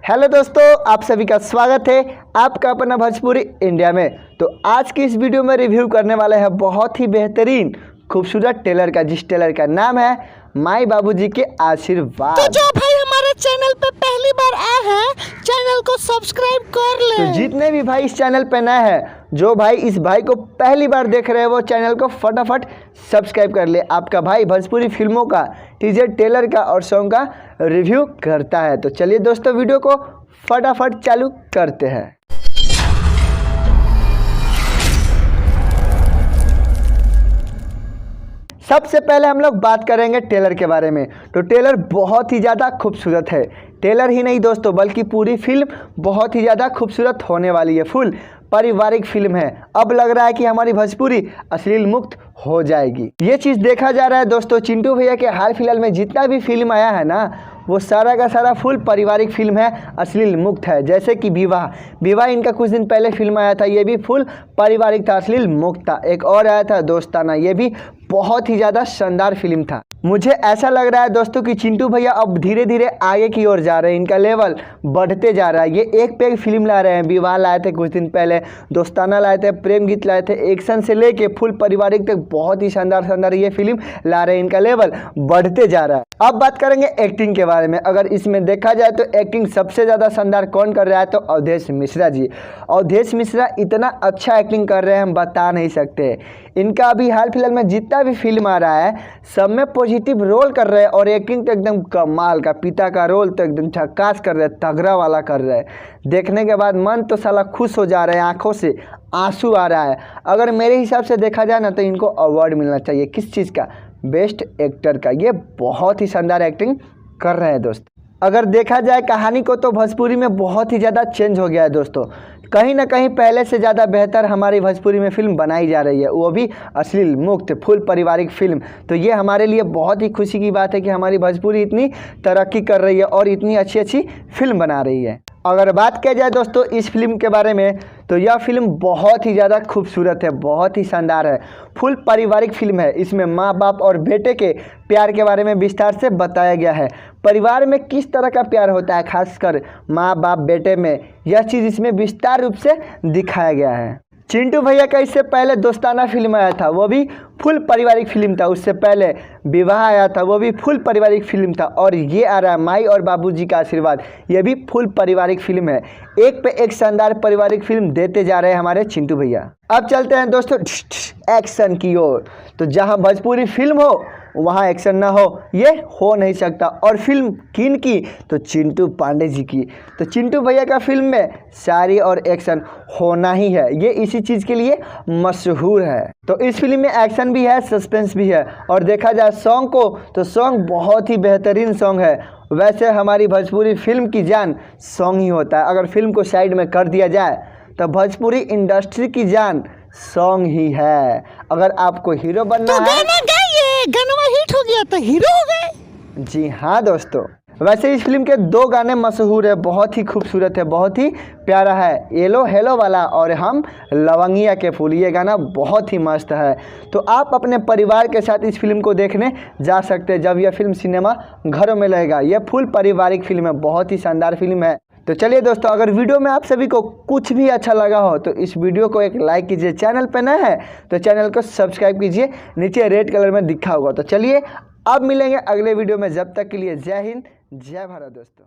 Hello दोस्तों, आप सभी का स्वागत है आपका अपना भोजपुरी इंडिया में। तो आज की इस वीडियो में रिव्यू करने वाले हैं बहुत ही बेहतरीन खूबसूरत टेलर का, जिस टेलर का नाम है माई बाबूजी के आशीर्वाद। तो जो भाई हमारे चैनल पे पहली बार आए हैं, चैनल को सब्सक्राइब कर ले। तो जितने भी भाई इस चैनल पे नए हैं, जो भाई इस भाई को पहली बार देख रहे हैं, वो चैनल को फटाफट सब्सक्राइब कर ले। आपका भाई भोजपुरी फिल्मों का, टीजर, टेलर का और सॉन्ग का रिव्यू करता है। तो चलिए दोस्तों, वीडियो को फटाफट चालू करते हैं। सबसे पहले हम लोग बात करेंगे टेलर के बारे में। तो टेलर बहुत ही ज़्यादा खूबसूरत है। टेलर ही नहीं दोस्तों, बल्कि पूरी फिल्म बहुत ही ज़्यादा खूबसूरत होने वाली है। फुल पारिवारिक फिल्म है। अब लग रहा है कि हमारी भोजपुरी अश्लील मुक्त हो जाएगी। ये चीज़ देखा जा रहा है दोस्तों। चिंटू भैया के हाल फिलहाल में जितना भी फिल्म आया है ना, वो सारा का सारा फुल पारिवारिक फिल्म है, अश्लील मुक्त है। जैसे कि विवाह इनका कुछ दिन पहले फिल्म आया था, ये भी फुल पारिवारिक था, अश्लील मुक्त था। एक और आया था दोस्ताना, ये भी बहुत ही ज़्यादा शानदार फिल्म था। मुझे ऐसा लग रहा है दोस्तों कि चिंटू भैया अब धीरे धीरे आगे की ओर जा रहे हैं, इनका लेवल बढ़ते जा रहा है। ये एक पे एक फिल्म ला रहे हैं। विवाह लाए थे कुछ दिन पहले, दोस्ताना लाए थे, प्रेम गीत लाए थे, एक्शन से लेके फुल पारिवारिक तक बहुत ही शानदार ये फिल्म ला रहे हैं। इनका लेवल बढ़ते जा रहा है। अब बात करेंगे एक्टिंग के बारे में। अगर इसमें देखा जाए तो एक्टिंग सबसे ज़्यादा शानदार कौन कर रहा है, तो अवधेश मिश्रा जी। अवधेश मिश्रा इतना अच्छा एक्टिंग कर रहे हैं, हम बता नहीं सकते। इनका अभी हाल फिलहाल में जितना भी फिल्म आ रहा है, सब में पॉजिटिव रोल कर रहे हैं और एक्टिंग तो एकदम कमाल का। पिता का रोल तो एकदम झक्कास कर रहे हैं, तगड़ा वाला कर रहे हैं। देखने के बाद मन तो साला खुश हो जा रहा है, आंखों से आंसू आ रहा है। अगर मेरे हिसाब से देखा जाए ना, तो इनको अवार्ड मिलना चाहिए। किस चीज़ का? बेस्ट एक्टर का। ये बहुत ही शानदार एक्टिंग कर रहे हैं दोस्त। अगर देखा जाए कहानी को, तो भोजपुरी में बहुत ही ज़्यादा चेंज हो गया है दोस्तों। कहीं ना कहीं पहले से ज़्यादा बेहतर हमारी भोजपुरी में फिल्म बनाई जा रही है, वो भी अश्लील मुक्त फुल पारिवारिक फिल्म। तो ये हमारे लिए बहुत ही खुशी की बात है कि हमारी भोजपुरी इतनी तरक्की कर रही है और इतनी अच्छी अच्छी फिल्म बना रही है। अगर बात किया जाए दोस्तों इस फिल्म के बारे में, तो यह फिल्म बहुत ही ज़्यादा खूबसूरत है, बहुत ही शानदार है। फुल पारिवारिक फिल्म है। इसमें माँ बाप और बेटे के प्यार के बारे में विस्तार से बताया गया है। परिवार में किस तरह का प्यार होता है, खासकर माँ बाप बेटे में, यह चीज़ इसमें विस्तार रूप से दिखाया गया है। चिंटू भैया का इससे पहले दोस्ताना फिल्म आया था, वो भी फुल पारिवारिक फिल्म था। उससे पहले विवाह आया था, वो भी फुल पारिवारिक फिल्म था। और ये आ रहा है माई और बाबूजी का आशीर्वाद, ये भी फुल पारिवारिक फिल्म है। एक पे एक शानदार पारिवारिक फिल्म देते जा रहे हैं हमारे चिंटू भैया। अब चलते हैं दोस्तों एक्शन की ओर। तो जहां भोजपुरी फिल्म हो, वहाँ एक्शन ना हो, ये हो नहीं सकता। और फिल्म किन की? तो चिंटू पांडे जी की। तो चिंटू भैया का फिल्म में शायरी और एक्शन होना ही है, ये इसी चीज़ के लिए मशहूर है। तो इस फिल्म में एक्शन भी है, सस्पेंस भी है। और देखा जाए सॉन्ग को, तो सॉन्ग बहुत ही बेहतरीन सॉन्ग है। वैसे हमारी भोजपुरी फिल्म की जान सॉन्ग ही होता है। अगर फिल्म को साइड में कर दिया जाए, तो भोजपुरी इंडस्ट्री की जान सॉन्ग ही है। अगर आपको हीरो बनना है, गाना हिट हो गया तो हीरो हो गए। जी हाँ दोस्तों। वैसे इस फिल्म के 2 गाने मशहूर है, बहुत ही खूबसूरत है, बहुत ही प्यारा है। येलो हेलो वाला और हम लवंगिया के फूल, ये गाना बहुत ही मस्त है। तो आप अपने परिवार के साथ इस फिल्म को देखने जा सकते हैं जब यह फिल्म सिनेमा घरों में लगेगा। यह फुल पारिवारिक फिल्म है, बहुत ही शानदार फिल्म है। तो चलिए दोस्तों, अगर वीडियो में आप सभी को कुछ भी अच्छा लगा हो, तो इस वीडियो को एक लाइक कीजिए। चैनल पे नए हैं तो चैनल को सब्सक्राइब कीजिए, नीचे रेड कलर में दिखा होगा। तो चलिए अब मिलेंगे अगले वीडियो में। जब तक के लिए जय हिंद, जय भारत दोस्तों।